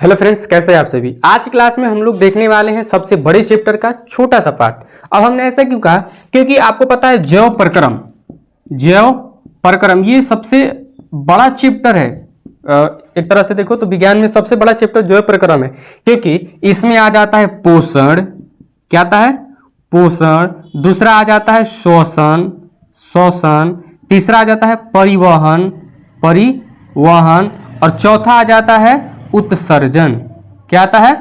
Hello friends, कैसे हैं आप सभी। आज की क्लास में हम लोग देखने वाले हैं सबसे बड़े चैप्टर का छोटा सा पार्ट। अब हमने ऐसा क्यों कहा, क्योंकि आपको पता है जैव प्रक्रम ये सबसे बड़ा चैप्टर है। एक तरह से देखो तो विज्ञान में सबसे बड़ा चैप्टर जैव प्रक्रम है, क्योंकि इसमें आ जाता है पोषण। क्या आता है? पोषण। दूसरा आ जाता है शोषण। तीसरा आ जाता है परिवहन। और चौथा आ जाता है उत्सर्जन। क्या आता है?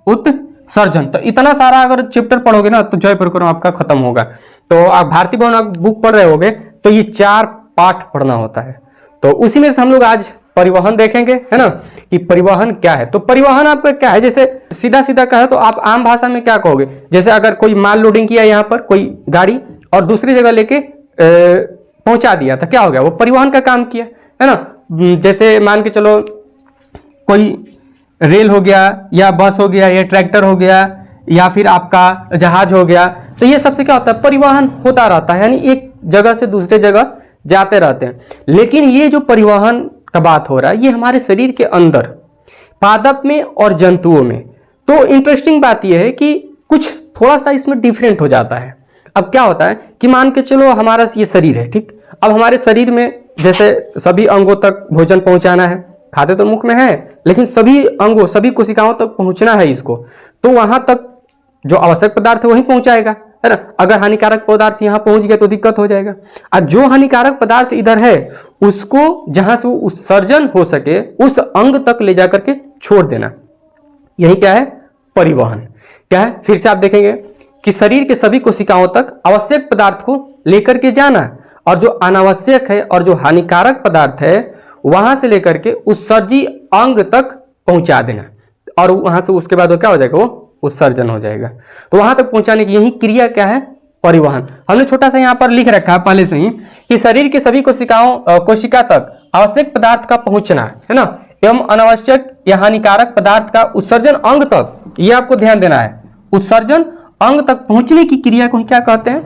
उत्सर्जन। तो इतना सारा अगर चैप्टर पढ़ोगे ना तो जैव प्रक्रम आपका खत्म होगा। तो आप भारतीय भवन बुक पढ़ रहे होगे तो ये 4 पाठ पढ़ना होता है। तो उसी में से हम लोग आज परिवहन देखेंगे, है ना, कि परिवहन क्या है। तो परिवहन आपका क्या है, जैसे सीधा सीधा कहे तो आप आम भाषा में क्या कहोगे, जैसे अगर कोई माल लोडिंग किया यहाँ पर कोई गाड़ी और दूसरी जगह लेके पहुंचा दिया तो क्या हो गया, वो परिवहन का काम किया, है ना। जैसे मान के चलो कोई रेल हो गया या बस हो गया या ट्रैक्टर हो गया या फिर आपका जहाज हो गया, तो ये सबसे क्या होता है, परिवहन होता रहता है, यानी एक जगह से दूसरे जगह जाते रहते हैं। लेकिन ये जो परिवहन का बात हो रहा है ये हमारे शरीर के अंदर पादप में और जंतुओं में। तो इंटरेस्टिंग बात यह है कि कुछ थोड़ा सा इसमें डिफरेंट हो जाता है। अब क्या होता है कि मान के चलो हमारा ये शरीर है, ठीक। अब हमारे शरीर में जैसे सभी अंगों तक भोजन पहुंचाना है, खाते तो मुख में है लेकिन सभी अंगों सभी कोशिकाओं तक पहुंचना है इसको, तो वहां तक जो आवश्यक पदार्थ है वही पहुंचाएगा, है ना। अगर हानिकारक पदार्थ यहाँ पहुंच गया तो दिक्कत हो जाएगा। और जो हानिकारक पदार्थ इधर है उसको जहां से उत्सर्जन हो सके उस अंग तक ले जाकर के छोड़ देना, यही क्या है, परिवहन। क्या है, फिर से आप देखेंगे कि शरीर के सभी कोशिकाओं तक आवश्यक पदार्थ को लेकर के जाना और जो अनावश्यक है और जो हानिकारक पदार्थ है वहां से लेकर के उत्सर्जी अंग तक पहुंचा देना, और वहां से उसके बाद वो क्या हो जाएगा, वो उत्सर्जन हो जाएगा। तो वहां तक पहुंचाने की यही क्रिया क्या है, परिवहन। हमने छोटा सा यहाँ पर लिख रखा है पहले से ही कि शरीर के सभी कोशिका तक आवश्यक पदार्थ का पहुंचना, है ना, एवं अनावश्यक या हानिकारक पदार्थ का उत्सर्जन अंग तक, ये आपको ध्यान देना है, उत्सर्जन अंग तक पहुंचने की क्रिया को क्या कहते हैं,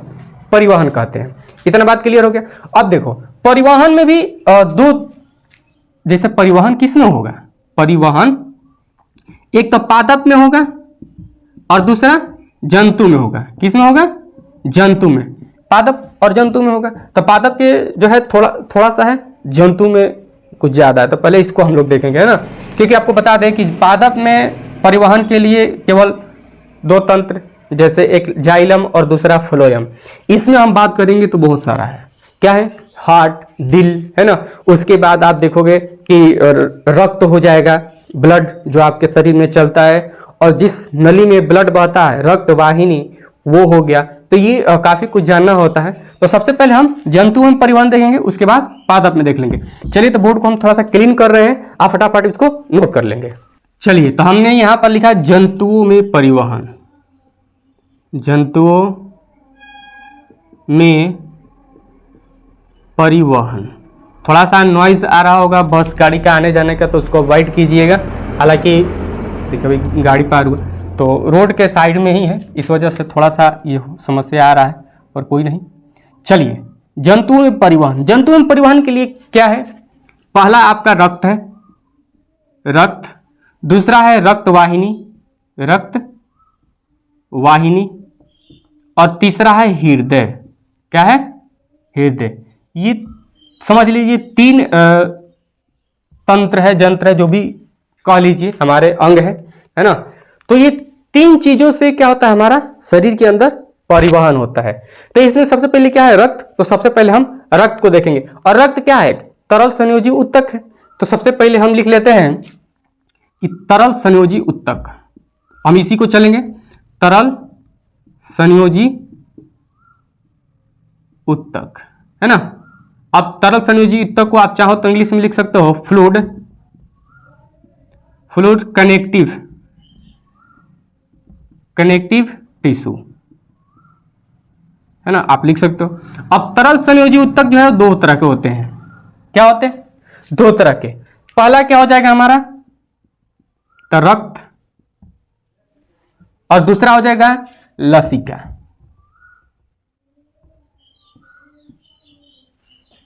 परिवहन कहते हैं। इतना बात क्लियर हो गया। अब देखो परिवहन में भी दो, जैसे परिवहन किसमें होगा, परिवहन एक तो पादप में होगा और दूसरा जंतु में होगा। किसमें होगा, जंतु में। पादप और जंतु में होगा। तो पादप के जो है थोड़ा सा है, जंतु में कुछ ज्यादा है। तो पहले इसको हम लोग देखेंगे, है ना, क्योंकि आपको बता दें कि पादप में परिवहन के लिए केवल 2 तंत्र, जैसे एक जाइलम और दूसरा फ्लोएम। इसमें हम बात करेंगे तो बहुत सारा है। क्या है, हार्ट, दिल, है ना। उसके बाद आप देखोगे कि रक्त हो जाएगा, ब्लड जो आपके शरीर में चलता है, और जिस नली में ब्लड बहता है, रक्त वाहिनी, वो हो गया। तो ये काफी कुछ जानना होता है। तो सबसे पहले हम जंतुओं में परिवहन देखेंगे, उसके बाद पादप में देख लेंगे। चलिए, तो बोर्ड को हम थोड़ा सा क्लीन कर रहे हैं, आप फटाफट इसको नोट कर लेंगे। चलिए, तो हमने यहाँ पर लिखा जंतुओं में परिवहन। जंतुओं में परिवहन। थोड़ा सा नॉइज आ रहा होगा बस गाड़ी का आने जाने का, तो उसको अवॉइड कीजिएगा। हालांकि देखिए अभी गाड़ी पार हुआ तो रोड के साइड में ही है, इस वजह से थोड़ा सा ये समस्या आ रहा है, और कोई नहीं। चलिए, जंतुओं में परिवहन। जंतुओं में परिवहन के लिए क्या है, पहला आपका रक्त है, रक्त। दूसरा है रक्त वाहिनी, और तीसरा है हृदय। क्या है, हृदय। ये समझ लीजिए 3 तंत्र है, जंत्र है, जो भी कह लीजिए, हमारे अंग है ना। तो ये 3 चीजों से क्या होता है, हमारा शरीर के अंदर परिवहन होता है। तो इसमें सबसे पहले क्या है, रक्त। तो सबसे पहले हम रक्त को देखेंगे। और रक्त क्या है, तरल संयोजी ऊतक है। तो सबसे पहले हम लिख लेते हैं कि तरल संयोजी ऊतक, हम इसी को चलेंगे, तरल संयोजी ऊतक, है ना। अब तरल संयोजी ऊतक को आप चाहो तो इंग्लिश में लिख सकते हो फ्लूइड कनेक्टिव टिश्यू, है ना, आप लिख सकते हो। अब तरल संयोजी ऊतक जो है 2 तरह के होते हैं। क्या होते हैं, 2 तरह के। पहला क्या हो जाएगा हमारा, तो रक्त, और दूसरा हो जाएगा लसिका।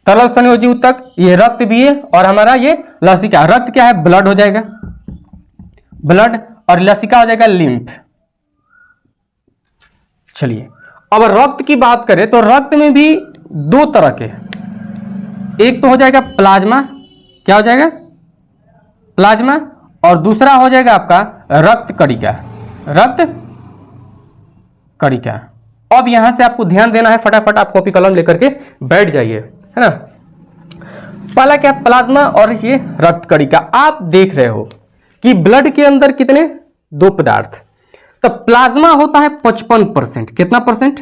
तरल संयोजी ऊतक ये रक्त भी है और हमारा ये लसिका। रक्त क्या है, ब्लड हो जाएगा, ब्लड, और लसिका हो जाएगा लिम्फ। चलिए अब रक्त की बात करें तो रक्त में भी दो तरह के, एक तो हो जाएगा प्लाज्मा, क्या हो जाएगा प्लाज्मा, और दूसरा हो जाएगा आपका रक्त कणिका, रक्त कणिका। अब यहां से आपको ध्यान देना है, फटाफट आप कॉपी कलम लेकर के बैठ जाइए, है ना। पहला क्या, प्लाज्मा और ये रक्त कणिका। आप देख रहे हो कि ब्लड के अंदर कितने, दो पदार्थ, तो प्लाज्मा होता है 55%, कितना परसेंट,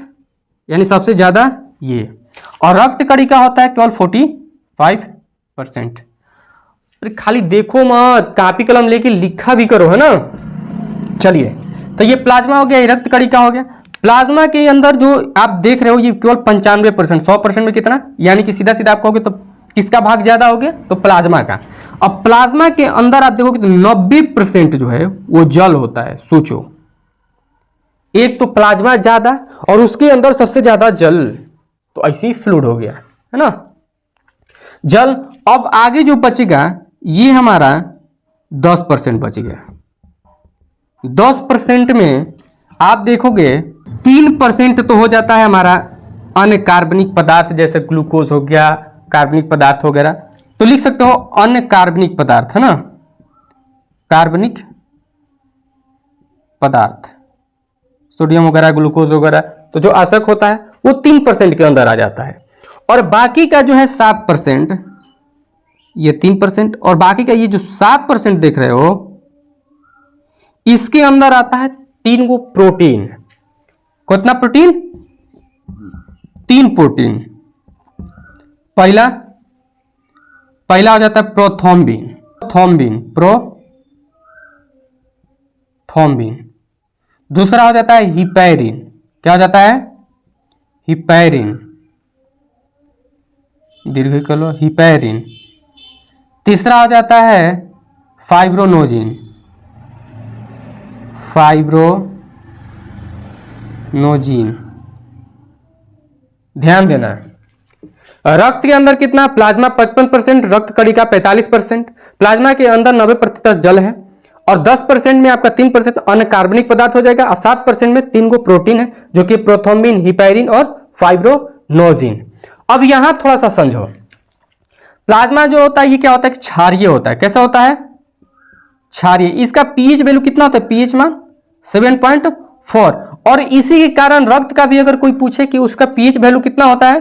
यानी सबसे ज्यादा ये, और रक्त कणिका होता है केवल 45%। अरे खाली देखो मत, कॉपी कलम लेके लिखा भी करो, है ना। चलिए तो ये प्लाज्मा हो गया, ये रक्त कणिका हो गया। प्लाज्मा के अंदर जो आप देख रहे हो ये केवल 95%, 100% में कितना, यानी कि सीधा सीधा आप कहोगे तो किसका भाग ज्यादा हो गया, तो प्लाज्मा का। अब प्लाज्मा के अंदर आप देखोगे तो 90% जो है वो जल होता है। सोचो, एक तो प्लाज्मा ज्यादा और उसके अंदर सबसे ज्यादा जल, तो ऐसे ही फ्लूइड हो गया, है ना, जल। अब आगे जो बचेगा ये हमारा 10% बच गया। 10% में आप देखोगे 3% तो हो जाता है हमारा अन्य कार्बनिक पदार्थ, जैसे ग्लूकोज हो गया, कार्बनिक पदार्थ वगैरह, तो लिख सकते हो अन्य कार्बनिक पदार्थ, है ना, कार्बनिक पदार्थ, सोडियम वगैरह, ग्लूकोज वगैरह। तो जो अशक होता है वो 3% के अंदर आ जाता है, और बाकी का जो है 7%, ये 3%, और बाकी का ये जो 7% देख रहे हो इसके अंदर आता है 3 गो प्रोटीन। कितना प्रोटीन, 3 प्रोटीन। पहला हो जाता है प्रोथ्रोम्बिन, प्रोथ्रोम्बिन। दूसरा हो जाता है हिपैरिन, क्या हो जाता है, हिपैरिन, दीर्घ कर लो, हिपैरिन। तीसरा हो जाता है फाइब्रोनोजिन, ध्यान देना। रक्त के अंदर कितना, प्लाज्मा 55%, रक्त कणिका 45%। प्लाज्मा के अंदर 90% जल है, और 10% में आपका 3% अन्य कार्बनिक पदार्थ हो जाएगा, और 7% में 3 गो प्रोटीन है, जो कि प्रोथ्रोम्बिन, हिपैरिन और फाइब्रोनोजिन। अब यहां थोड़ा सा समझो, प्लाज्मा जो होता है ये क्या होता है, क्षारीय होता है। कैसा होता है, क्षारीय। इसका पीएच वैल्यू कितना होता है, पीएच मान 7.4, और इसी के कारण रक्त का भी अगर कोई पूछे कि उसका पीएच वैल्यू कितना होता है,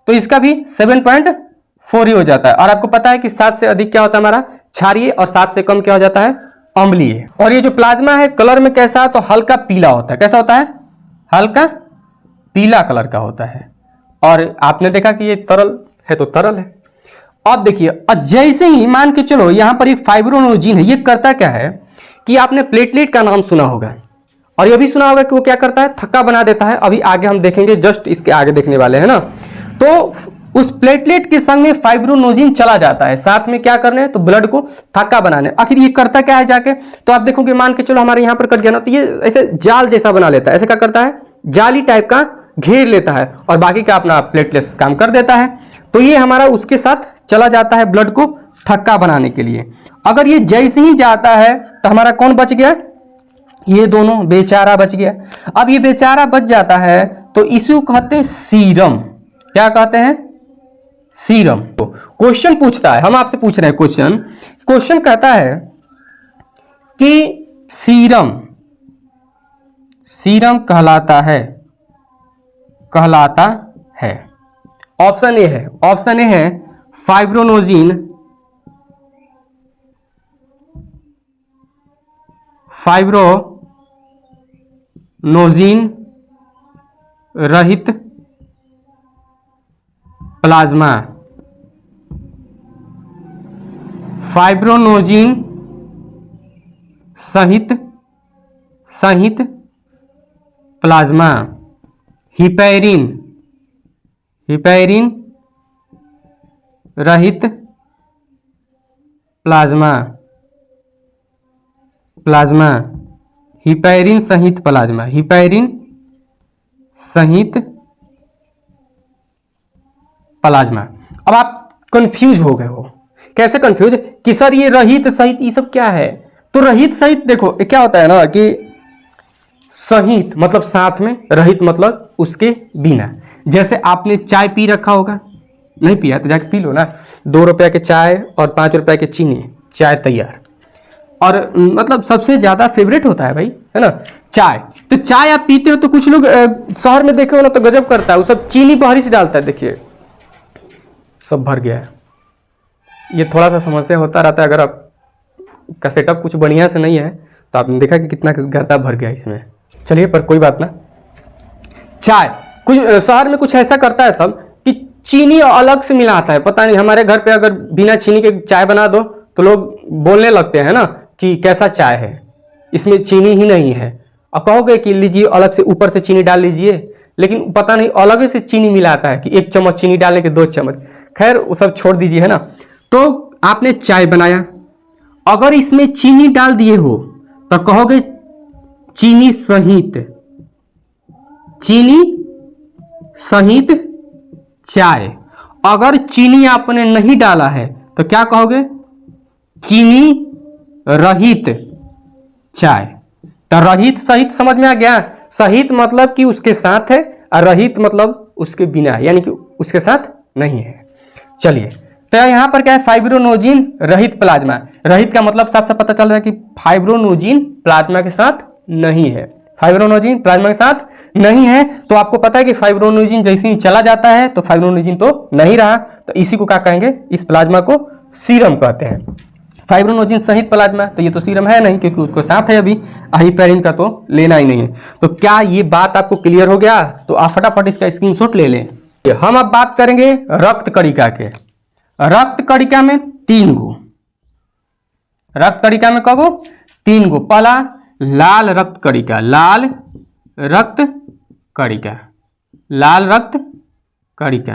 तो इसका भी 7.4 ही हो जाता है। और आपको पता है कि 7 से अधिक क्या होता है हमारा, क्षारीय, और 7 से कम क्या हो जाता है, अम्लीय। और ये जो प्लाज्मा है कलर में कैसा है, तो हल्का पीला होता है। कैसा होता है, हल्का पीला कलर का होता है। और आपने देखा कि ये तरल है, तो तरल है। अब देखिए, जैसे ही मान के चलो यहां पर एक फाइब्रोनोजिन है, ये करता क्या है कि आपने प्लेटलेट का नाम सुना होगा, और ये भी सुना होगा कि वो क्या करता है, थक्का बना देता है। अभी आगे हम देखेंगे, जस्ट इसके आगे देखने वाले हैं ना। तो उस प्लेटलेट के संग में फाइब्रोनोजिन चला जाता है, साथ में क्या करने, तो ब्लड को थक्का बनाने। आखिर ये करता क्या है जाके, तो आप देखोगे, मान के चलो हमारे यहां पर कट गया ना, तो ये ऐसे जाल जैसा बना लेता है। ऐसे क्या करता है, जाली टाइप का घेर लेता है, और बाकी का अपना प्लेटलेट्स काम कर देता है। तो ये हमारा उसके साथ चला जाता है ब्लड को थक्का बनाने के लिए। अगर ये जैसे ही जाता है तो हमारा कौन बच गया, ये दोनों बेचारा बच गया। अब ये बेचारा बच जाता है तो इसको कहते हैं सीरम। क्या कहते हैं, सीरम। तो क्वेश्चन पूछता है, हम आपसे पूछ रहे हैं क्वेश्चन कहता है कि सीरम कहलाता है। ऑप्शन ए है फाइब्रोनोजिन रहित प्लाज्मा, फाइब्रोनोजिन सहित प्लाज्मा, हिपैरिन रहित प्लाज्मा, हिपैरिन सहित प्लाज्मा। अब आप कंफ्यूज हो गए हो। कैसे कंफ्यूज कि सर ये रहित सहित ये सब क्या है, तो रहित सहित देखो ये क्या होता है ना कि सहित मतलब साथ में, रहित मतलब उसके बिना। जैसे आपने चाय पी रखा होगा, नहीं पिया तो जाके पी लो ना, 2 रुपये के चाय और 5 रुपये के चीनी, चाय तैयार। और मतलब सबसे ज़्यादा फेवरेट होता है भाई, है ना, चाय। तो चाय आप पीते हो तो कुछ लोग शहर में देखे हो ना तो गजब करता है, वो सब चीनी बाहरी से डालता है, देखिए सब भर गया है। ये थोड़ा सा समस्या होता रहता है, अगर आप का सेटअप कुछ बढ़िया से नहीं है तो आपने देखा कि कितना गर्दा भर गया इसमें। चलिए पर कोई बात ना। चाय कुछ शहर में कुछ ऐसा करता है सब कि चीनी अलग से मिलाता है, पता नहीं। हमारे घर पे अगर बिना चीनी के चाय बना दो तो लोग बोलने लगते हैं ना कि कैसा चाय है, इसमें चीनी ही नहीं है। अब कहोगे कि लीजिए अलग से ऊपर से चीनी डाल लीजिए, लेकिन पता नहीं अलग से चीनी मिलाता है कि 1 चम्मच चीनी डालने के 2 चम्मच। खैर वो सब छोड़ दीजिए, है ना। तो आपने चाय बनाया, अगर इसमें चीनी डाल दिए हो तो कहोगे चीनी सहित, चीनी सहित चाय। अगर चीनी आपने नहीं डाला है तो क्या कहोगे, चीनी रहित चाय। तो रहित सहित समझ में आ गया। सहित मतलब कि उसके साथ है और रहित मतलब उसके बिना है, यानी कि उसके साथ नहीं है। चलिए तो यहाँ पर क्या है, फाइब्रोनोजिन रहित प्लाज्मा। रहित का मतलब साफ साफ पता चल रहा है कि फाइब्रोनोजिन प्लाज्मा के साथ नहीं है, फाइब्रोनोजिन प्लाज्मा के साथ नहीं है। तो आपको पता है कि फाइब्रोनोजिन जैसे ही चला जाता है तो फाइब्रोनोजिन तो नहीं रहा, तो इसी को क्या कहेंगे, इस प्लाज्मा को सीरम कहते हैं। फाइब्रोनोजिन सहित प्लाज्मा, तो ये तो सीरम है नहीं क्योंकि उसको साथ है अभी, हेपेरिन का तो लेना ही नहीं है। तो क्या ये बात आपको क्लियर हो गया? तो आप फटाफट इसका स्क्रीनशॉट ले लें। हम अब बात करेंगे रक्त कणिका के। रक्त कणिका में 3 गो, रक्त कणिका में कगो 3 गो। पहला लाल रक्त कणिका, लाल रक्त कणिका, लाल रक्त कणिका।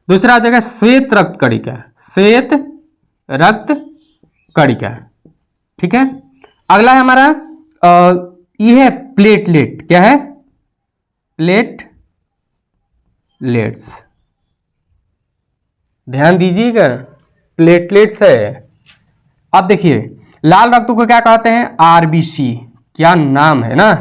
दूसरा आ जाएगा श्वेत रक्त कणिका, श्वेत रक्त कणिका, ठीक है। अगला है हमारा ये है प्लेटलेट, क्या है, प्लेटलेट्स। ध्यान दीजिएगा, प्लेटलेट्स है। अब देखिए लाल रक्त को क्या कहते हैं, आरबीसी। क्या नाम है ना,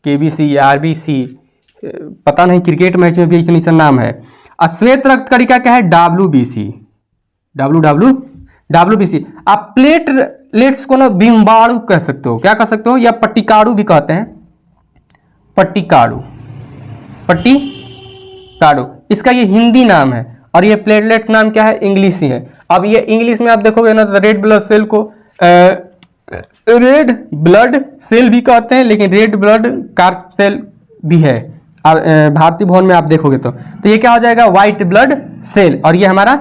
केबीसी, आरबीसी, पता नहीं क्रिकेट मैच में भी ऐसा नाम है। और श्वेत रक्त कणिका क्या है, डब्ल्यूबीसी, डब्ल्यूबीसी। आप प्लेटलेट्स को ना बिम्बाणु कह सकते हो, क्या कह सकते हो, या पट्टिकाणु भी कहते हैं, पट्टिकाणु, पट्टिकाणु इसका ये हिंदी नाम है। और ये प्लेटलेट नाम क्या है, इंग्लिश ही है। अब ये इंग्लिश में आप देखोगे ना तो रेड ब्लड सेल को रेड ब्लड सेल भी कहते हैं, लेकिन रेड ब्लड कार्प सेल भी है। भारतीय भवन में आप देखोगे तो ये क्या हो जाएगा, व्हाइट ब्लड सेल, और ये हमारा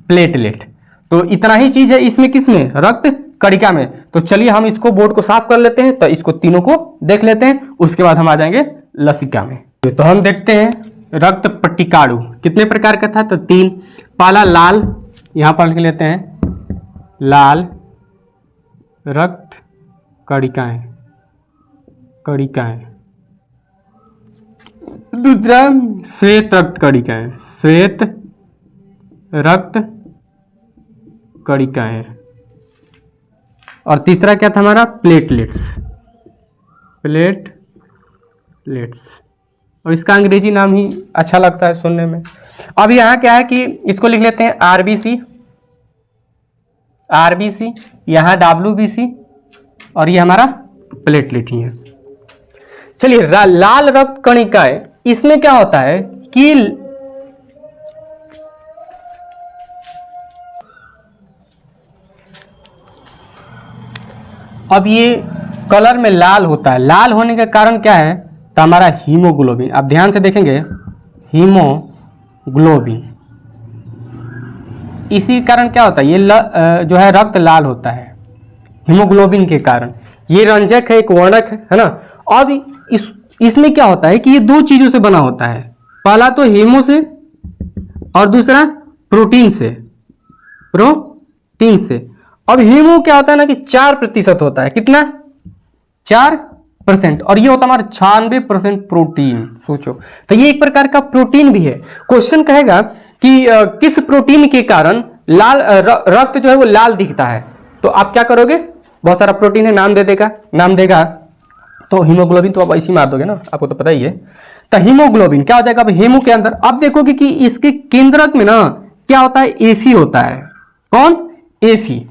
प्लेटलेट। तो इतना ही चीज है इसमें, किसमें, रक्त कणिका में। तो चलिए हम इसको बोर्ड को साफ कर लेते हैं, तो इसको तीनों को देख लेते हैं, उसके बाद हम आ जाएंगे लसिका में। तो हम देखते हैं रक्त पट्टिकाणु कितने प्रकार का था, तो 3। पहला लाल, यहां पर लिख लेते हैं लाल रक्त कणिकाएं, कणिकाएं। दूसरा श्वेत रक्त कणिकाएं, श्वेत रक्त कणिकाएं। और तीसरा क्या था हमारा, प्लेटलेट्स, प्लेटलेट्स। और इसका अंग्रेजी नाम ही अच्छा लगता है सुनने में। अब यहाँ क्या है कि इसको लिख लेते हैं आरबीसी, आरबीसी, यहाँ डब्ल्यूबीसी, और ये हमारा प्लेटलेट ही है। चलिए लाल रक्त कणिकाएं, इसमें क्या होता है कि अब ये कलर में लाल होता है। लाल होने का कारण क्या है, तो हमारा हीमोग्लोबिन। आप ध्यान से देखेंगे हीमोग्लोबिन, इसी कारण क्या होता है, ये जो है रक्त लाल होता है हीमोग्लोबिन के कारण। ये रंजक है, एक वर्णक है ना। अब इसमें क्या होता है कि ये 2 चीजों से बना होता है, पहला तो हीमो से और दूसरा प्रोटीन से, प्रोटीन से। अब हीमो क्या होता है ना कि 4% होता है, कितना, 4%, और ये होता है हमारा 96% प्रोटीन। सोचो, तो ये एक प्रकार का प्रोटीन भी है। क्वेश्चन कहेगा कि किस प्रोटीन के कारण लाल रक्त जो है वो लाल दिखता है, तो आप क्या करोगे, बहुत सारा प्रोटीन है, नाम देगा तो हीमोग्लोबिन तो आप ऐसे ही मार दोगे ना, आपको तो पता ही है। तो हीमोग्लोबिन क्या हो जाएगा अब हेमो के अंदर। अब देखोगे कि इसके केंद्रक में ना क्या होता है, एफी होता है। कौन? एफी।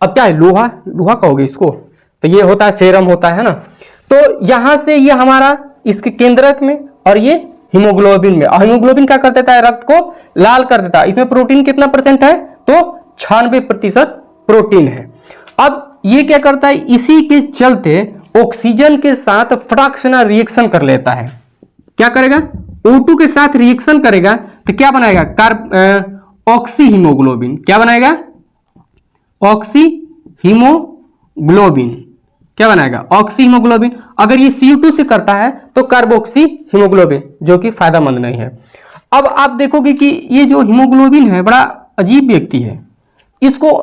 अब क्या है, लोहा कहोगे इसको, तो ये होता है फेरम होता है ना। तो यहां से ये हमारा इसके केंद्रक में और ये हीमोग्लोबिन में, और हीमोग्लोबिन क्या कर देता है, रक्त को लाल कर देता है। इसमें प्रोटीन कितना परसेंट है, तो 96% प्रोटीन है। अब ये क्या करता है, इसी के चलते ऑक्सीजन के साथ फ्रैक्शनल रिएक्शन कर लेता है। क्या करेगा, O2 के साथ रिएक्शन करेगा तो क्या बनाएगा, ऑक्सी हीमोग्लोबिन। क्या बनाएगा, ऑक्सी हीमोग्लोबिन। क्या बनाएगा, ऑक्सी हीमोग्लोबिन। अगर ये CO2 से करता है तो कार्बोक्सी हीमोग्लोबिन, जो कि फायदेमंद नहीं है। अब आप देखोगे कि ये जो हीमोग्लोबिन है बड़ा अजीब व्यक्ति है। इसको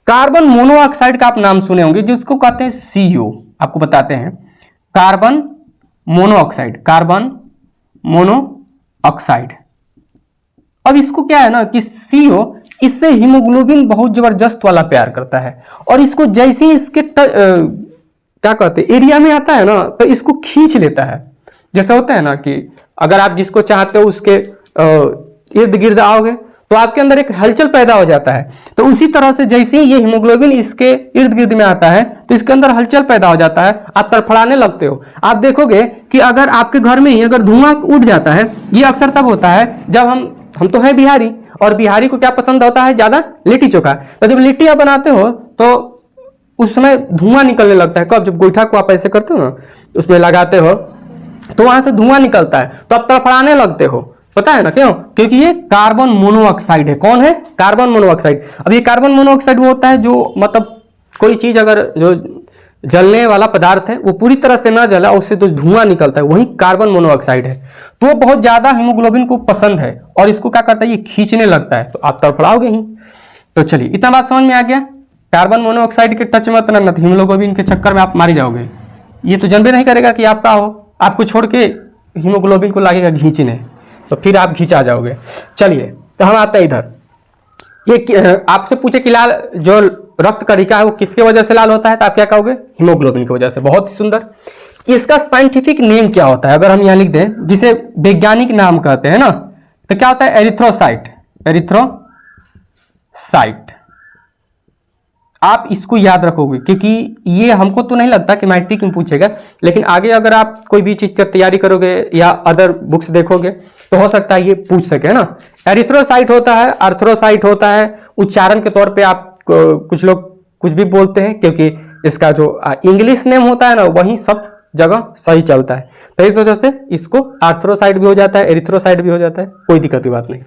कार्बन मोनोऑक्साइड का आप नाम सुने होंगे, जिसको कहते हैं CO। आपको बताते हैं कार्बन मोनोऑक्साइड, कार्बन मोनोऑक्साइड। अब इसको क्या है ना कि CO इससे हीमोग्लोबिन बहुत जबरदस्त वाला प्यार करता है, और इसको जैसे ही इसके क्या कहते हैं एरिया में आता है ना तो इसको खींच लेता है। जैसे होता है ना कि अगर आप जिसको चाहते हो उसके इर्द गिर्द आओगे तो आपके अंदर एक हलचल पैदा हो जाता है। तो उसी तरह से जैसे ही ये हीमोग्लोबिन इसके इर्द गिर्द में आता है तो इसके अंदर हलचल पैदा हो जाता है, आप तड़फड़ाने लगते हो। आप देखोगे कि अगर आपके घर में ही अगर धुआं उठ जाता है, ये अक्सर तब होता है जब हम तो हैं बिहारी, और बिहारी को क्या पसंद होता है ज्यादा, लिट्टी चोखा। तो जब लिट्टियां बनाते हो तो उस समय धुआं निकलने लगता है। कब, जब गोईठा को आप ऐसे करते हो ना, उसमें लगाते हो तो वहां से धुआं निकलता है, तो आप तड़फड़ाने लगते हो। पता है ना क्यों? क्योंकि ये कार्बन मोनोऑक्साइड है। कौन है? Carbon monoxide. अब ये कार्बन मोनोऑक्साइड वो होता है जो मतलब कोई चीज अगर जो जलने वाला पदार्थ है वो पूरी तरह से ना जला, उससे तो धुआं निकलता है, वही कार्बन मोनोऑक्साइड है। तो वो बहुत ज्यादा हीमोग्लोबिन को पसंद है और इसको क्या करता है, ये खींचने लगता है, तो आप तड़फड़ाओगे ही। तो चलिए, इतना बात समझ में आ गया। कार्बन मोनोऑक्साइड के टच मत रहना, हीमोग्लोबिन के चक्कर में आप मारी जाओगे। ये तो जानबे नहीं करेगा कि आप क्या हो, आपको छोड़ के हीमोग्लोबिन को लागेगा खींचने, तो फिर आप खींचा जाओगे। चलिए, तो हम आते हैं इधर। ये आपसे पूछे कि लाल जो रक्त कणिका है वो किसके वजह से लाल होता है, तो आप क्या कहोगे, हीमोग्लोबिन की वजह से। बहुत ही सुंदर। इसका साइंटिफिक नेम क्या होता है, अगर हम यहाँ लिख दें, जिसे वैज्ञानिक नाम कहते हैं ना, तो क्या होता है, एरिथ्रोसाइट। एरिथ्रोसाइट। आप इसको याद रखोगे क्योंकि ये हमको तो नहीं लगता कि मैट्रिक में पूछेगा, लेकिन आगे अगर आप कोई भी चीज तैयारी करोगे या अदर बुक्स देखोगे तो हो सकता है ये पूछ सके, है ना। एरिथ्रोसाइट होता है, अर्थ्रोसाइट होता है। उच्चारण के तौर पे आप कुछ लोग कुछ भी बोलते हैं, क्योंकि इसका जो इंग्लिश नेम होता है ना वही सब जगह सही चलता है, तो इस वजह से इसको आर्थ्रोसाइट भी हो जाता है, एरिथ्रोसाइट भी हो जाता है, कोई दिक्कत की बात नहीं।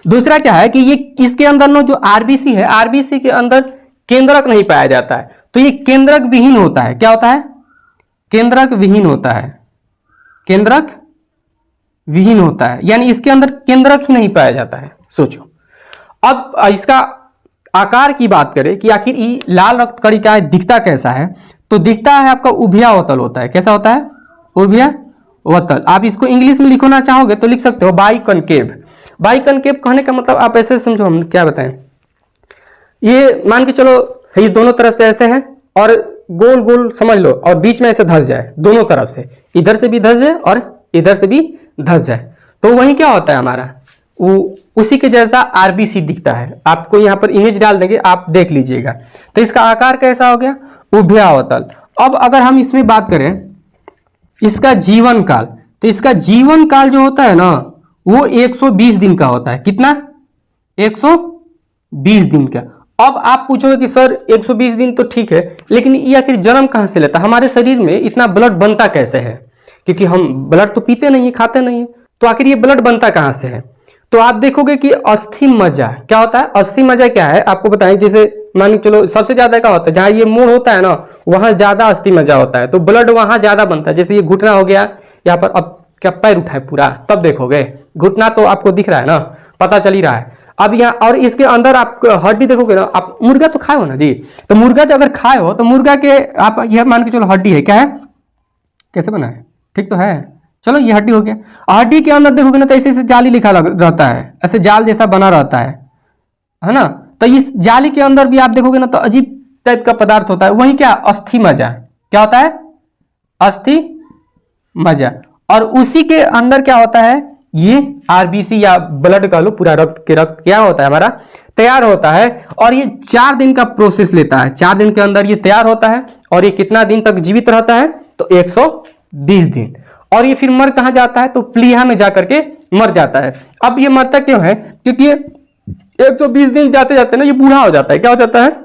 दूसरा क्या है कि ये इसके अंदर ना जो आरबीसी है, आरबीसी के अंदर केंद्रक नहीं पाया जाता है, तो ये केंद्रक विहीन होता है। क्या होता है, केंद्रक विहीन होता है। केंद्रक विहीन होता है, यानी इसके अंदर केंद्रक ही नहीं पाया जाता है। सोचो, अब इसका आकार की बात करें कि आखिर ये लाल रक्त कणिका दिखता कैसा है, तो दिखता है आपका उभयावतल होता है। कैसा होता है, उभयावतल। आप इसको इंग्लिश में लिखना चाहोगे तो लिख सकते हो बाइकनकेव। बाइकनकेव कहने का मतलब आप ऐसे समझो, हम क्या बताएं, ये मान के चलो ये दोनों तरफ से ऐसे है और गोल गोल समझ लो, और बीच में ऐसे धस जाए, दोनों तरफ से, इधर से भी धस जाए और इधर से भी धस जाए, तो वही क्या होता है हमारा, उसी के जैसा आरबीसी दिखता है। आपको यहाँ पर इमेज डाल देंगे, आप देख लीजिएगा। तो इसका आकार कैसा हो गया, उभयावतल। अब अगर हम इसमें बात करें इसका जीवन काल, तो इसका जीवन काल जो होता है ना वो 120 दिन का होता है। कितना, 120 दिन का। अब आप पूछोगे कि सर 120 दिन तो ठीक है, लेकिन ये आखिर जन्म कहाँ से लेता है, हमारे शरीर में इतना ब्लड बनता कैसे है, क्योंकि हम ब्लड तो पीते नहीं, खाते नहीं, तो आखिर ये ब्लड बनता कहाँ से है। तो आप देखोगे कि अस्थि मज्जा क्या होता है। अस्थि मज्जा क्या है आपको बताएं, जैसे मान चलो सबसे ज्यादा क्या होता है, जहां ये मोड़ होता है ना वहां ज्यादा अस्थि मज्जा होता है, तो ब्लड वहां ज्यादा बनता है। जैसे ये घुटना हो गया यहाँ पर, अब क्या पैर उठाए पूरा, तब देखोगे घुटना तो आपको दिख रहा है ना, पता चल ही रहा है। अब यहाँ और इसके अंदर आप हड्डी देखोगे ना, आप मुर्गा तो खाए हो ना जी, तो मुर्गा जो अगर खाए हो तो मुर्गा के आप यह मान के चलो हड्डी है, क्या है, कैसे बना है, ठीक तो है, चलो ये हड्डी हो गया। हड्डी के अंदर देखोगे ना तो ऐसे ऐसे जाली लिखा रहता है, ऐसे जाल जैसा बना रहता है ना। तो इस जाली के अंदर भी आप देखोगे ना तो अजीब टाइप का पदार्थ होता है, वही क्या अस्थि मज्जा, क्या होता है अस्थि मज्जा, और उसी के अंदर क्या होता है ये आरबीसी या ब्लड का लो, पूरा रक्त क्या होता है हमारा तैयार होता है, और ये 4 दिन का प्रोसेस लेता है, 4 दिन के अंदर ये तैयार होता है, और ये कितना दिन तक जीवित रहता है तो 120 दिन, और ये फिर मर कहाँ जाता है तो प्लीहा में जाकर के मर जाता है। अब ये मरता क्यों है, क्योंकि 120 दिन जाते जाते ना ये बूढ़ा हो जाता है, क्या हो जाता है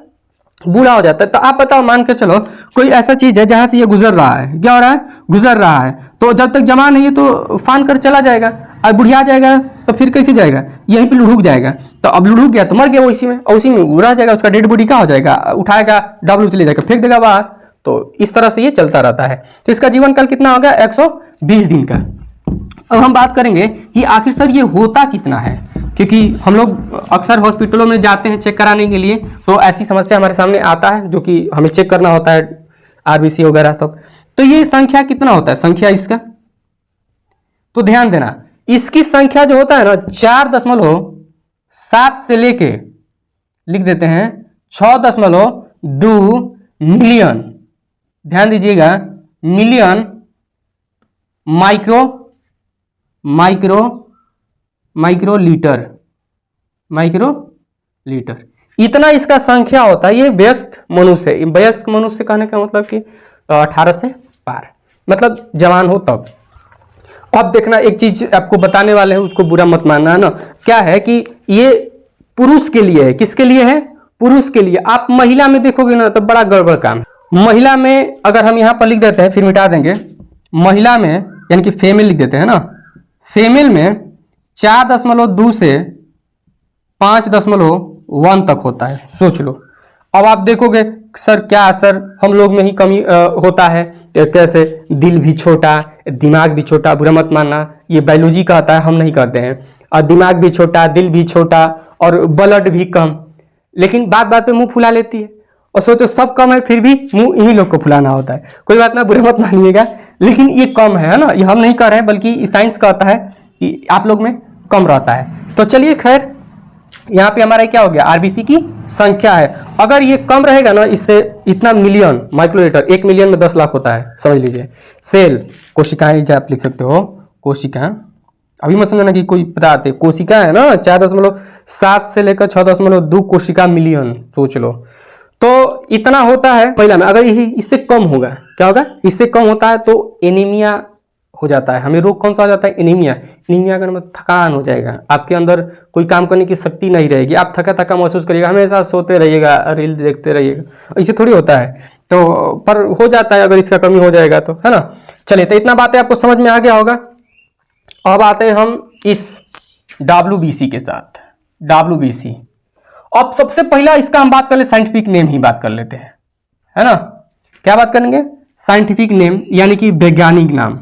बूढ़ा हो जाता है। तो आप बताओ, मान के चलो कोई ऐसा चीज है जहां से ये गुजर रहा है, क्या हो रहा है गुजर रहा है, तो जब तक जमा नहीं है तो फान कर चला जाएगा, और बुढ़िया जाएगा तो फिर कैसे जाएगा, यहीं पे लुढ़क जाएगा, तो अब लुढ़क गया तो मर गया उसी में, और उसी में उड़ा जाएगा, उसका डेड बॉडी क्या हो जाएगा, उठाएगा डब्लू चले जाएगा, फेंक देगा बाहर। तो इस तरह से ये चलता रहता है। तो इसका जीवन काल कितना होगा 120 दिन का। अब हम बात करेंगे कि आखिर सर ये होता कितना है, क्योंकि हम लोग अक्सर हॉस्पिटलों में जाते हैं चेक कराने के लिए, तो ऐसी समस्या हमारे सामने आता है जो कि हमें चेक करना होता है आरबीसी वगैरह। तो ये संख्या कितना होता है, संख्या इसका, तो ध्यान देना इसकी संख्या जो होता है ना 4.7 से लेके लिख देते हैं 6.2 मिलियन, ध्यान दीजिएगा मिलियन माइक्रोलीटर, इतना इसका संख्या होता है। ये वयस्क मनुष्य कहने का मतलब कि 18 से पार, मतलब जवान हो तब। अब देखना एक चीज आपको बताने वाले हैं, उसको बुरा मत मानना है ना, क्या है कि ये पुरुष के लिए है, किसके लिए है पुरुष के लिए। आप महिला में देखोगे ना तो बड़ा गड़बड़ काम है। महिला में अगर हम यहाँ पर लिख देते हैं फिर मिटा देंगे, महिला में यानी कि फीमेल लिख देते हैं ना, फीमेल में 4.2 से 5.1 तक होता है, सोच लो। अब आप देखोगे सर क्या सर हम लोग में ही कमी होता है, कैसे दिल भी छोटा दिमाग भी छोटा, बुरा मत मानना ये बायोलॉजी कहता है, हम नहीं कहते हैं, और दिमाग भी छोटा दिल भी छोटा और ब्लड भी कम, लेकिन बात बात पे मुंह फुला लेती है, और सोचो सब कम है फिर भी मुंह इन्हीं लोग को फुलाना होता है। कोई बात ना, बुरा मत मानिएगा, लेकिन ये कम है ना, ये हम नहीं कह रहे हैं, बल्कि साइंस कहता है कि आप लोग में कम रहता है। तो चलिए खैर, यहाँ पे हमारा क्या हो गया आरबीसी की संख्या है, अगर ये कम रहेगा ना इससे इतना मिलियन माइक्रोलीटर, 1 मिलियन में 10 लाख होता है, समझ लीजिए। सेल कोशिकाएं आप लिख सकते हो, कोशिकाएं, अभी मत समझना कि कोई बताते कोशिका है ना 4.7 से लेकर 6.2 कोशिका मिलियन, सोच लो। तो इतना होता है महिला में। अगर इससे कम होगा, क्या होगा, इससे कम होता है तो एनीमिया हो जाता है। हमें रोग कौन सा हो जाता है, एनीमिया। एनीमिया का मतलब थकान हो जाएगा, आपके अंदर कोई काम करने की शक्ति नहीं रहेगी, आप थका थका महसूस करिएगा, हमेशा सोते रहिएगा, रील देखते रहिएगा, ऐसे थोड़ी होता है। तो पर हो जाता है अगर इसका कमी हो जाएगा तो, है ना। चलिए, तो इतना बातें आपको समझ में आ गया होगा। अब आते हैं हम इस WBC के साथ। WBC, अब सबसे पहला इसका हम बात कर ले, साइंटिफिक नेम ही बात कर लेते हैं, है ना। क्या बात करेंगे, साइंटिफिक नेम यानी कि वैज्ञानिक नाम।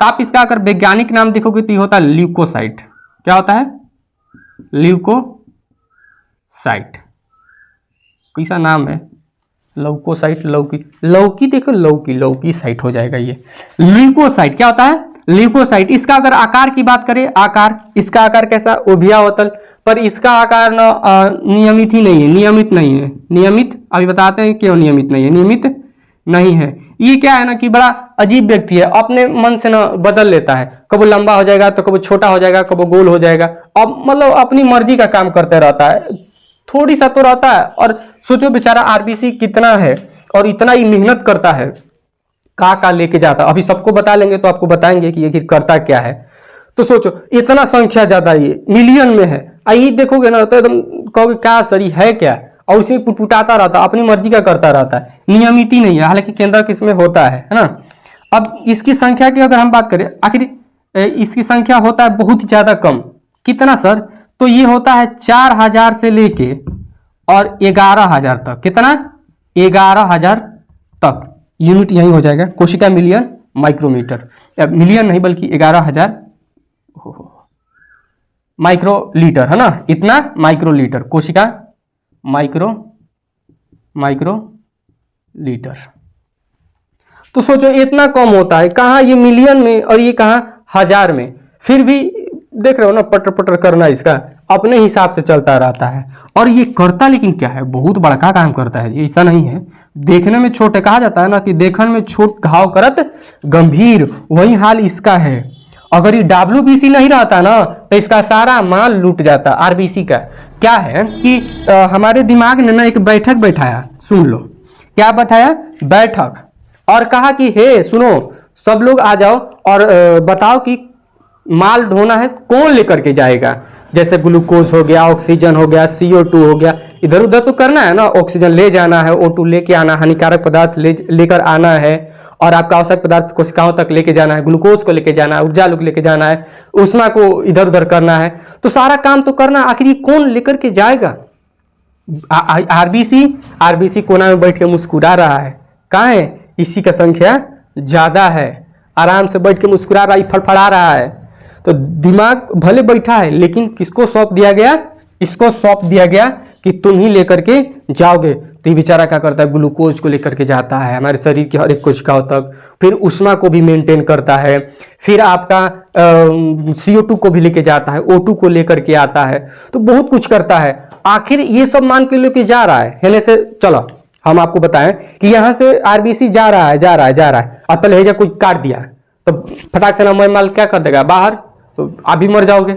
तो आप इसका अगर वैज्ञानिक नाम देखोगे तो ये होता है ल्यूकोसाइट। क्या होता है, ल्यूकोसाइट। कैसा नाम है, लौकोसाइट, लौकी देखो, लौकी साइट हो जाएगा ये ल्यूकोसाइट। क्या होता है, ल्यूकोसाइट। इसका अगर आकार की बात करें, आकार, इसका आकार कैसा, ओभियावतल, पर इसका आकार नियमित ही नहीं है, नियमित नहीं है, नियमित अभी बताते हैं क्यों नियमित नहीं है, नियमित नहीं है। ये क्या है ना कि बड़ा अजीब व्यक्ति है, अपने मन से ना बदल लेता है, कब लंबा हो जाएगा तो कब छोटा हो जाएगा, कब गोल हो जाएगा, अब मतलब अपनी मर्जी का काम करते रहता है, थोड़ी सा तो रहता है। और सोचो बेचारा आरबीसी कितना है और इतना ही मेहनत करता है, का लेके जाता। अभी सबको बता लेंगे तो आपको बताएंगे कि ये करता क्या है। तो सोचो इतना संख्या ज्यादा, ये मिलियन में है। आई देखोगे ना तो एकदम कहोगे क्या सर है क्या, और उसी में पुटपुटाता रहता, अपनी मर्जी का करता रहता है, नियमित ही नहीं है, हालांकि केंद्र किसमें होता है ना। अब इसकी संख्या की अगर हम बात करें, आखिर इसकी संख्या होता है बहुत ज्यादा कम। कितना सर, तो ये होता है 4000 से लेके और 11000 तक। कितना, 11000 तक। यूनिट यही हो जाएगा, कोशिका मिलियन माइक्रोमीटर, मिलियन नहीं बल्कि 11000 माइक्रोलीटर, है ना, इतना माइक्रोलीटर, कोशिका माइक्रोलीटर। तो सोचो इतना कम होता है, कहाँ ये मिलियन में और ये कहाँ हजार में। फिर भी देख रहे हो ना पटर पटर करना इसका, अपने हिसाब से चलता रहता है। और ये करता लेकिन क्या है, बहुत बड़का काम करता है, ऐसा नहीं है। देखने में छोटे, कहा जाता है ना कि देखने में छोट घाव करत गंभीर, वही हाल इसका है। अगर ये WBC नहीं रहता ना तो इसका सारा माल लूट जाता। RBC का क्या है कि हमारे दिमाग ने ना एक बैठक बैठाया, सुन लो क्या बैठाया, बैठक, और कहा कि हे सुनो सब लोग आ जाओ और बताओ कि माल ढोना है कौन लेकर के जाएगा। जैसे ग्लूकोज हो गया, ऑक्सीजन हो गया, CO2 हो गया, इधर उधर तो करना है ना, ऑक्सीजन ले जाना है, O2 लेके आना, हानिकारक पदार्थ लेकर आना है, और आपका आवश्यक पदार्थ कोशिकाओं तक लेके जाना है, ग्लूकोज को लेके जाना है, ऊर्जा लेके जाना है, ऊष्मा को इधर उधर करना है, तो सारा काम तो करना, आखिर ये कौन लेकर के जाएगा। आरबीसी कोना में बैठ के मुस्कुरा रहा है, कहाँ है, इसी का संख्या ज्यादा है, आराम से बैठ के मुस्कुरा रहा है, फड़फड़ा रहा है। तो दिमाग भले बैठा है लेकिन किसको सौंप दिया गया, इसको सौंप दिया गया कि तुम ही लेकर के जाओगे। तो ये बेचारा क्या करता है, ग्लूकोज को लेकर के जाता है हमारे शरीर के हर एक कोशिकाओं तक, फिर ऊष्मा को भी मेंटेन करता है, फिर आपका CO2 को भी लेके जाता है, O2 को लेकर के आता है, तो बहुत कुछ करता है। आखिर ये सब मान के लेके जा रहा है हेले से। चलो हम आपको बताएं कि यहाँ से RBC जा रहा है, अतल हेजा कुछ काट दिया तो फटाक से ना माल क्या कर देगा बाहर, तो आप भी मर जाओगे।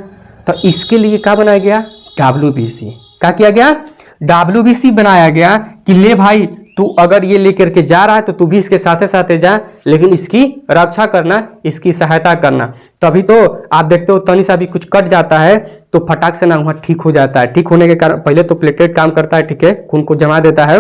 तो इसके लिए क्या बनाया गया, WBC। क्या किया गया, WBC बनाया गया कि ले भाई तू अगर ये लेकर के जा रहा है तो तू भी इसके साथे साथे जा, लेकिन इसकी रक्षा करना, इसकी सहायता करना। तभी तो आप देखते हो तनी सा भी कुछ कट जाता है तो फटाक से ना वहाँ ठीक हो जाता है। ठीक होने के कारण पहले तो प्लेटलेट काम करता है, ठीक है, खून को जमा देता है,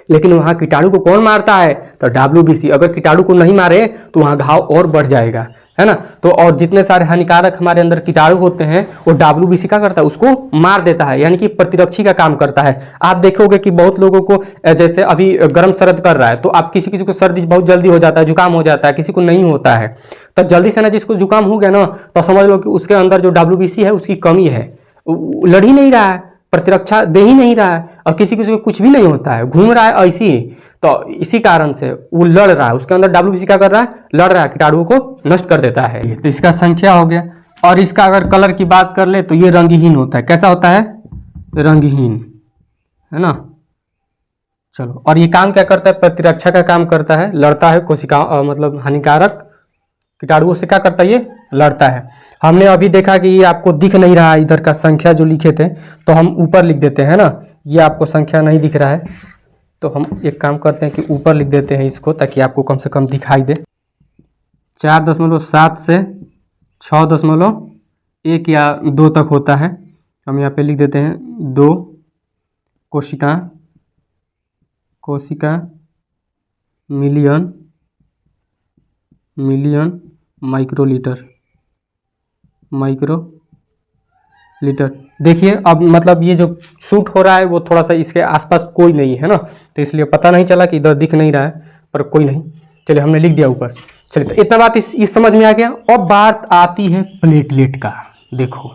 लेकिन वहाँ कीटाणु को कौन मारता है, तो WBC। अगर कीटाणु को नहीं मारे तो वहाँ घाव और बढ़ जाएगा, है ना। तो और जितने सारे हानिकारक हमारे अंदर कीटाणु होते हैं वो WBC क्या करता है, उसको मार देता है, यानी कि प्रतिरक्षी का काम करता है। आप देखोगे कि बहुत लोगों को जैसे अभी गर्म सर्द कर रहा है तो आप किसी को सर्दी बहुत जल्दी हो जाता है, जुकाम हो जाता है, किसी को नहीं होता है। तो जल्दी से ना जिसको जुकाम हो गया ना तो समझ लो कि उसके अंदर जो WBC है उसकी कमी है, लड़ ही नहीं रहा है, प्रतिरक्षा दे ही नहीं रहा है, और किसी को कुछ भी नहीं होता है, घूम रहा है ऐसी ही। तो इसी कारण से वो लड़ रहा है, उसके अंदर WBC क्या कर रहा है, लड़ रहा है, कीटाणुओं को नष्ट कर देता है। तो इसका संख्या हो गया। और इसका अगर कलर की बात कर ले तो ये रंगहीन होता है। कैसा होता है, रंगहीन, है ना। चलो, और ये काम क्या करता है, प्रतिरक्षा का काम करता है, लड़ता है कोशिका मतलब हानिकारक कीटाणुओं से, क्या करता है, ये लड़ता है। हमने अभी देखा कि ये आपको दिख नहीं रहा है, इधर का संख्या जो लिखे थे तो हम ऊपर लिख देते हैं ना, ये आपको संख्या नहीं दिख रहा है तो हम एक काम करते हैं कि ऊपर लिख देते हैं इसको, ताकि आपको कम से कम दिखाई दे। 4.7 से 6.1 या 2 तक होता है। हम यहाँ पे लिख देते हैं 2 कोशिका मिलियन माइक्रोलीटर। देखिए अब मतलब ये जो शूट हो रहा है वो थोड़ा सा इसके आसपास कोई नहीं है ना, तो इसलिए पता नहीं चला कि इधर दिख नहीं रहा है, पर कोई नहीं, चलिए हमने लिख दिया ऊपर। चलिए तो इतना बात इस समझ में आ गया। अब बात आती है प्लेटलेट का। देखो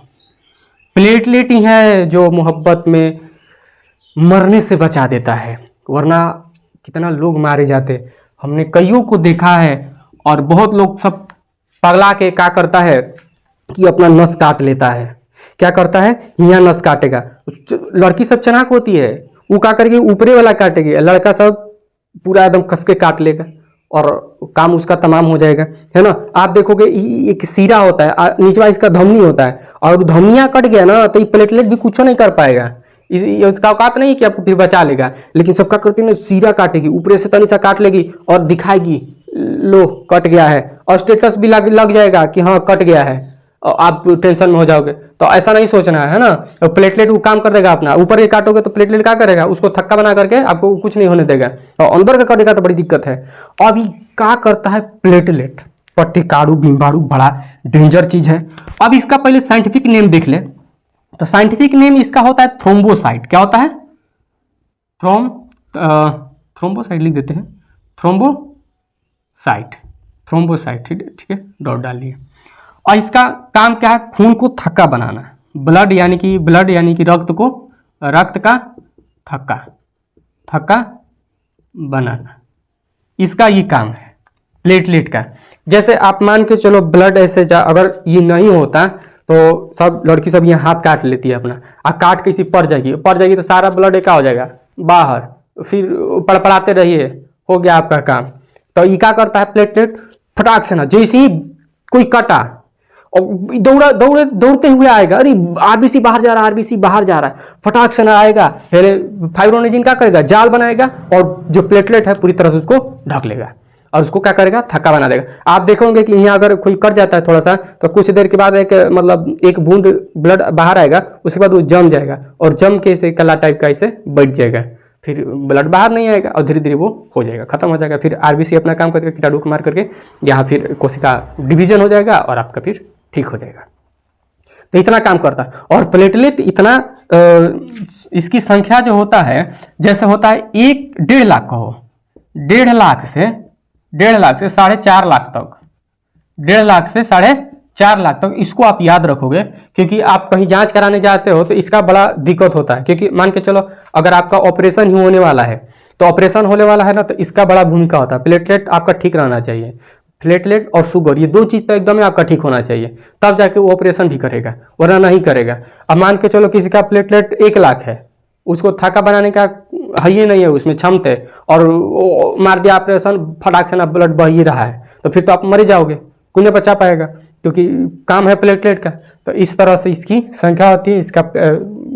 प्लेटलेट ही है जो मोहब्बत में मरने से बचा देता है, वरना कितना लोग मारे जाते। हमने कईयों को देखा है, और बहुत लोग सब पगला के क्या करता है कि अपना नस काट लेता है। क्या करता है, यहाँ नस काटेगा। लड़की सब चनाक होती है, वो क्या करके ऊपरे वाला काटेगी, लड़का सब पूरा एकदम कस के काट लेगा और काम उसका तमाम हो जाएगा, है ना। आप देखोगे एक सीरा होता है, नीचे इसका धमनी होता है, और धमनियाँ कट गया ना तो ये प्लेटलेट भी कुछ नहीं कर पाएगा। इसका औकात नहीं कि आपको फिर बचा लेगा, लेकिन सब क्या करती है, सीरा काटेगी, ऊपरे से तनी सा काट लेगी और दिखाएगी, लो कट गया है, और स्टेटस भी लग जाएगा कि हाँ कट गया है, और आप टेंशन में हो जाओगे। तो ऐसा नहीं सोचना है ना। तो प्लेटलेट वो काम कर देगा अपना, ऊपर के काटोगे तो प्लेटलेट क्या करेगा, उसको थक्का बना करके आपको कुछ नहीं होने देगा, और अंदर का कटेगा तो बड़ी दिक्कत है। अभी क्या करता है प्लेटलेट, पट्टिकाणु बिम्बाणु बड़ा डेंजर चीज है। अब इसका पहले साइंटिफिक नेम देख ले, तो साइंटिफिक नेम इसका होता है थ्रोम्बोसाइट। क्या होता है, थ्रोम्बोसाइट लिख देते हैं, थ्रोम्बोसाइट, ठीक है, डॉट डाल दिए। और इसका काम क्या है, खून को थक्का बनाना, ब्लड यानी कि रक्त का थक्का बनाना, इसका ये काम है प्लेटलेट का। जैसे आप मान के चलो ब्लड ऐसे अगर ये नहीं होता तो सब लड़की सब यहाँ हाथ काट लेती है अपना, और काट के इसी पड़ जाएगी तो सारा ब्लड एक हो जाएगा बाहर, फिर पड़पड़ाते रहिए, हो गया आपका काम। तो ये क्या करता है प्लेटलेट, फटाक से ना जैसे ही कोई कटा और दौड़ते हुए आएगा, अरे आरबीसी बाहर जा रहा है, आरबीसी बाहर जा रहा है, फटाक से ना आएगा, फिर फाइब्रोनेजिन क्या करेगा, जाल बनाएगा और जो प्लेटलेट है पूरी तरह से उसको ढक लेगा और उसको क्या करेगा, थक्का बना देगा। आप देखोगे कि यहाँ अगर कोई कर जाता है थोड़ा सा, तो कुछ देर के बाद एक बूंद ब्लड बाहर आएगा, उसके बाद वो जम जाएगा और जम के इसे कला टाइप का इसे बैठ जाएगा, फिर ब्लड बाहर नहीं आएगा और धीरे धीरे वो हो जाएगा, खत्म हो जाएगा। फिर आरबीसी अपना काम करके कीटाणु को मार करके यहाँ फिर कोशिका डिवीजन हो जाएगा और आपका फिर ठीक हो जाएगा। तो इतना काम करता है। और प्लेटलेट इतना इसकी संख्या जो होता है, जैसे होता है 1.5 लाख का हो, 1.5 लाख से 4.5 लाख तक, 1.5 लाख से 4.5 लाख तक, इसको आप याद रखोगे। क्योंकि आप कहीं जांच कराने जाते हो तो इसका बड़ा दिक्कत होता है, क्योंकि मान के चलो अगर आपका ऑपरेशन ही होने वाला है, तो ऑपरेशन होने वाला है ना, तो इसका बड़ा भूमिका होता है। प्लेटलेट आपका ठीक रहना चाहिए, प्लेटलेट और शुगर, ये दो चीज़ तो एकदम आपका ठीक होना चाहिए, तब जाके वो ऑपरेशन भी करेगा, वरना नहीं करेगा। अब मान के चलो किसी का प्लेटलेट 1 लाख है, उसको थक्का बनाने का है ही नहीं है उसमें क्षमता, और मार दिया ऑपरेशन, फटाक से ना ब्लड बह ही रहा है, तो फिर तो आप मर जाओगे, कोई नहीं बचा पाएगा, क्योंकि काम है प्लेटलेट का। तो इस तरह से इसकी संख्या होती है। इसका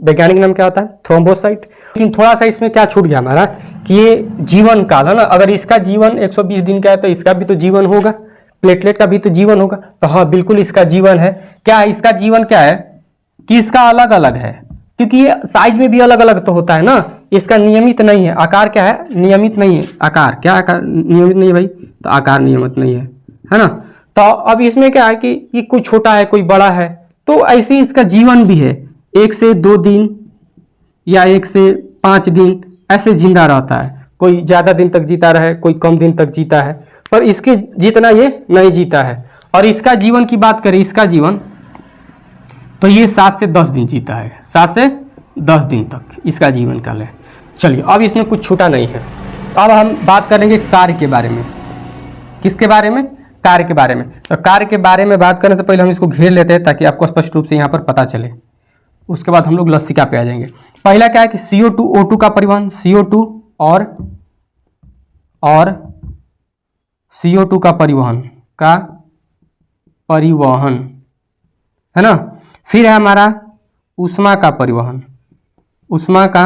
वैज्ञानिक नाम क्या होता है, थ्रोम्बोसाइट। लेकिन थोड़ा सा इसमें क्या छूट गया हमारा कि ये जीवन काल है ना, अगर इसका जीवन 120 दिन का है तो इसका भी तो जीवन होगा, प्लेटलेट का भी तो जीवन होगा। तो हाँ बिल्कुल इसका जीवन है। क्या है इसका जीवन, क्या है कि इसका अलग अलग है, क्योंकि ये साइज में भी अलग अलग तो होता है ना, इसका नियमित नहीं है। आकार क्या है, नियमित नहीं है। आकार क्या, आकार नियमित नहीं है भाई, तो आकार नियमित नहीं है ना। तो अब इसमें क्या है कि ये कोई छोटा है कोई बड़ा है, तो ऐसे ही इसका जीवन भी है, 1 से 2 दिन या 1 से 5 दिन ऐसे जिंदा रहता है। कोई ज़्यादा दिन तक जीता रहे, कोई कम दिन तक जीता है, पर इसके जितना ये नहीं जीता है। और इसका जीवन की बात करें, इसका जीवन तो ये 7 से 10 दिन जीता है, 7 से 10 दिन तक इसका जीवन काल है। चलिए अब इसमें कुछ छूटा नहीं है। अब हम बात करेंगे कार्य के बारे में। किसके बारे में, कार्य के बारे में। तो कार्य के बारे में बात करने से पहले हम इसको घेर लेते हैं ताकि आपको स्पष्ट रूप से यहाँ पर पता चले। उसके बाद हम लोग लसिका पे आ जाएंगे। पहला क्या है कि CO2 O2 का परिवहन, CO2 और CO2 का परिवहन है ना। फिर है हमारा ऊष्मा का परिवहन, ऊष्मा का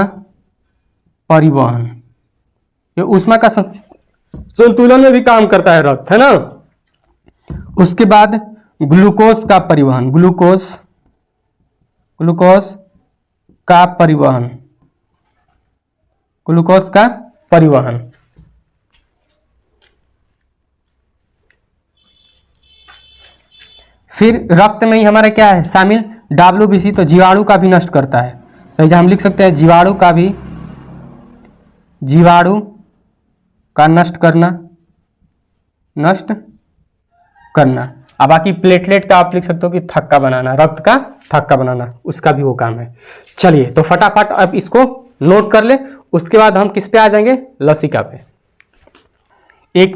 परिवहन, ये ऊष्मा का संतुलन में भी काम करता है रक्त, है ना। उसके बाद ग्लूकोज का परिवहन, ग्लूकोज का परिवहन, ग्लूकोज का परिवहन। फिर रक्त में ही हमारा क्या है शामिल, WBC, तो जीवाणु का भी नष्ट करता है। तो हम लिख सकते हैं जीवाणु का नष्ट करना। अब बाकी प्लेटलेट का आप लिख सकते हो कि थक्का बनाना, रक्त का थक्का बनाना, उसका भी वो काम है। चलिए तो फटाफट अब इसको नोट कर ले। उसके बाद हम किस पे आ जाएंगे, लसिका पे। एक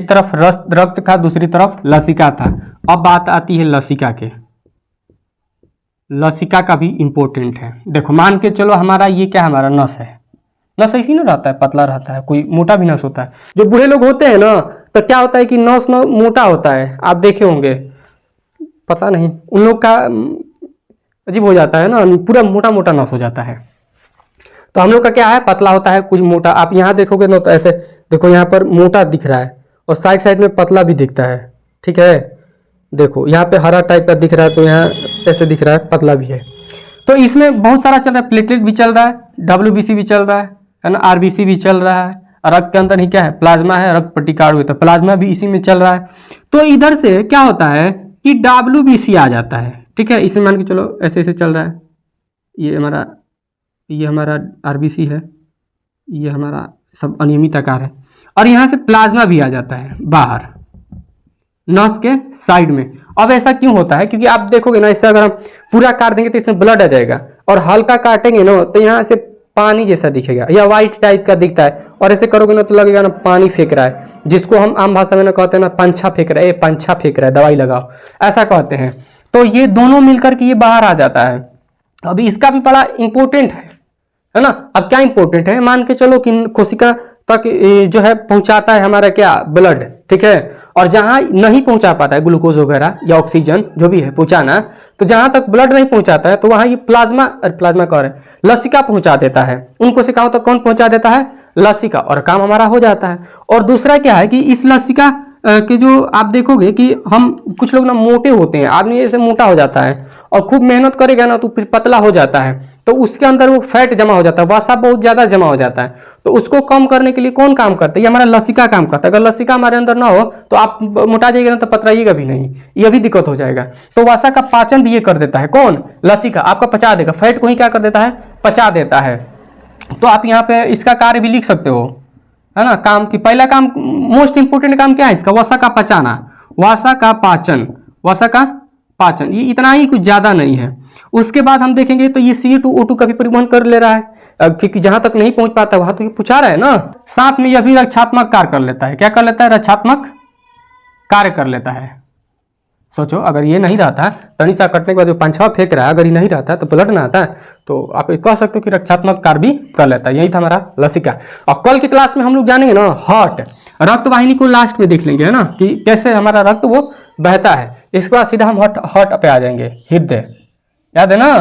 तरफ रक्त था, दूसरी तरफ लसिका था। अब बात आती है लसिका के। लसिका का भी इंपॉर्टेंट है। देखो मान के चलो हमारा ये क्या, हमारा नस है, नस ऐसी ना रहता है, पतला रहता है, कोई मोटा भी नस होता है। जो बूढ़े लोग होते हैं ना, तो क्या होता है कि नस मोटा होता है, आप देखे होंगे, पता नहीं उन लोग का अजीब हो जाता है ना, पूरा मोटा मोटा नस हो जाता है। तो हम लोग का क्या है, पतला होता है, कुछ मोटा। आप यहाँ देखोगे ना तो ऐसे देखो, यहाँ पर मोटा दिख रहा है और साइड में पतला भी दिखता है, ठीक है। देखो यहाँ पे हरा टाइप का दिख रहा है, तो यहाँ ऐसे दिख रहा है, पतला भी है। तो इसमें बहुत सारा चल रहा है, प्लेटलेट भी चल रहा है, WBC भी चल रहा है ना, RBC भी चल रहा है। रक्त के अंदर ही क्या है, प्लाज्मा है, रक्त पट्टिकाणु है, तो प्लाज्मा भी इसी में चल रहा है। तो इधर से क्या होता है कि WBC आ जाता है, ठीक है। इसे मान के चलो ऐसे ऐसे चल रहा है, ये हमारा RBC है, ये हमारा सब अनियमित आकार है, और यहाँ से प्लाज्मा भी आ जाता है बाहर नस के साइड में। अब ऐसा क्यों होता है, क्योंकि आप देखोगे ना, इससे अगर हम पूरा काट देंगे तो इसमें ब्लड आ जाएगा, और हल्का काटेंगे ना तो यहाँ से पानी जैसा दिखेगा या वाइट टाइप का दिखता है, और ऐसे करोगे ना तो लगेगा ना पानी फेंक रहा है, जिसको हम आम भाषा में ना कहते हैं ना, पंछा फेंक रहा है, पंछा फेंक रहा है, दवाई लगाओ, ऐसा कहते हैं। तो ये दोनों मिलकर के ये बाहर आ जाता है। अभी इसका भी बड़ा इंपॉर्टेंट है ना। अब क्या इंपॉर्टेंट है, मान के चलो कि कोशिका तक जो है पहुंचाता है हमारा क्या, ब्लड, ठीक है। और जहां नहीं पहुंचा पाता है ग्लूकोज वगैरह या ऑक्सीजन जो भी है पहुंचाना, तो जहां तक ब्लड नहीं पहुंचाता है तो वहां ये प्लाज्मा कह रहे हैं, लसिका पहुंचा देता है। उन कोशिकाओं तक कौन पहुंचा देता है, लसिका, और काम हमारा हो जाता है। और दूसरा क्या है कि इस लसिका कि जो आप देखोगे कि हम कुछ लोग ना मोटे होते हैं, आदमी ऐसे मोटा हो जाता है और खूब मेहनत करेगा ना तो फिर पतला हो जाता है, तो उसके अंदर वो फैट जमा हो जाता है, वसा बहुत ज्यादा जमा हो जाता है। तो उसको कम करने के लिए कौन काम करता है, ये हमारा लसिका काम करता है। अगर लसिका हमारे अंदर ना हो तो आप मोटा जाइएगा ना तो पतलाइएगा भी नहीं, ये भी दिक्कत हो जाएगा। तो वसा का पाचन भी ये कर देता है, कौन, लसिका, आपका पचा देगा, फैट को ही क्या कर देता है, पचा देता है। तो आप यहाँ पे इसका कार्य भी लिख सकते हो, है ना। काम की पहला काम, मोस्ट इंपोर्टेंट काम क्या है इसका, वसा का पचाना, वसा का पाचन, वसा का पाचन, ये इतना ही, कुछ ज्यादा नहीं है। उसके बाद हम देखेंगे तो ये CO2 का भी परिवहन कर ले रहा है, क्योंकि जहां तक नहीं पहुंच पाता वहां तो ये पूछा रहा है ना। साथ में यह भी रक्षात्मक कार्य कर लेता है, क्या कर लेता है, रक्षात्मक कार्य कर लेता है। सोचो अगर ये नहीं रहता, तनिषा कटने के बाद जो पांचवा फेंक रहा है, अगर ये नहीं रहता तो ब्लड ना आता, तो आप कह सकते हो कि रक्षात्मक कार्य भी कर लेता है। यही था हमारा लसिका। और कल की क्लास में हम लोग जानेंगे ना हार्ट, रक्त वाहिनी को लास्ट में देख लेंगे, है ना, कि कैसे हमारा रक्त वो बहता है। इसके बाद सीधा हम हार्ट पे आ जाएंगे, हृदय, याद है ना,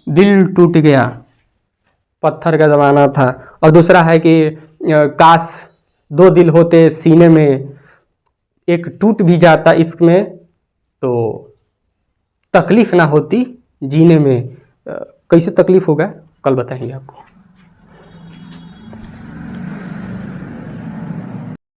दिल टूट गया, पत्थर का जमाना था। और दूसरा है कि काश 2 दिल होते सीने में, एक टूट भी जाता इश्क में तो तकलीफ ना होती जीने में। कैसे तकलीफ होगा कल बताएंगे आपको।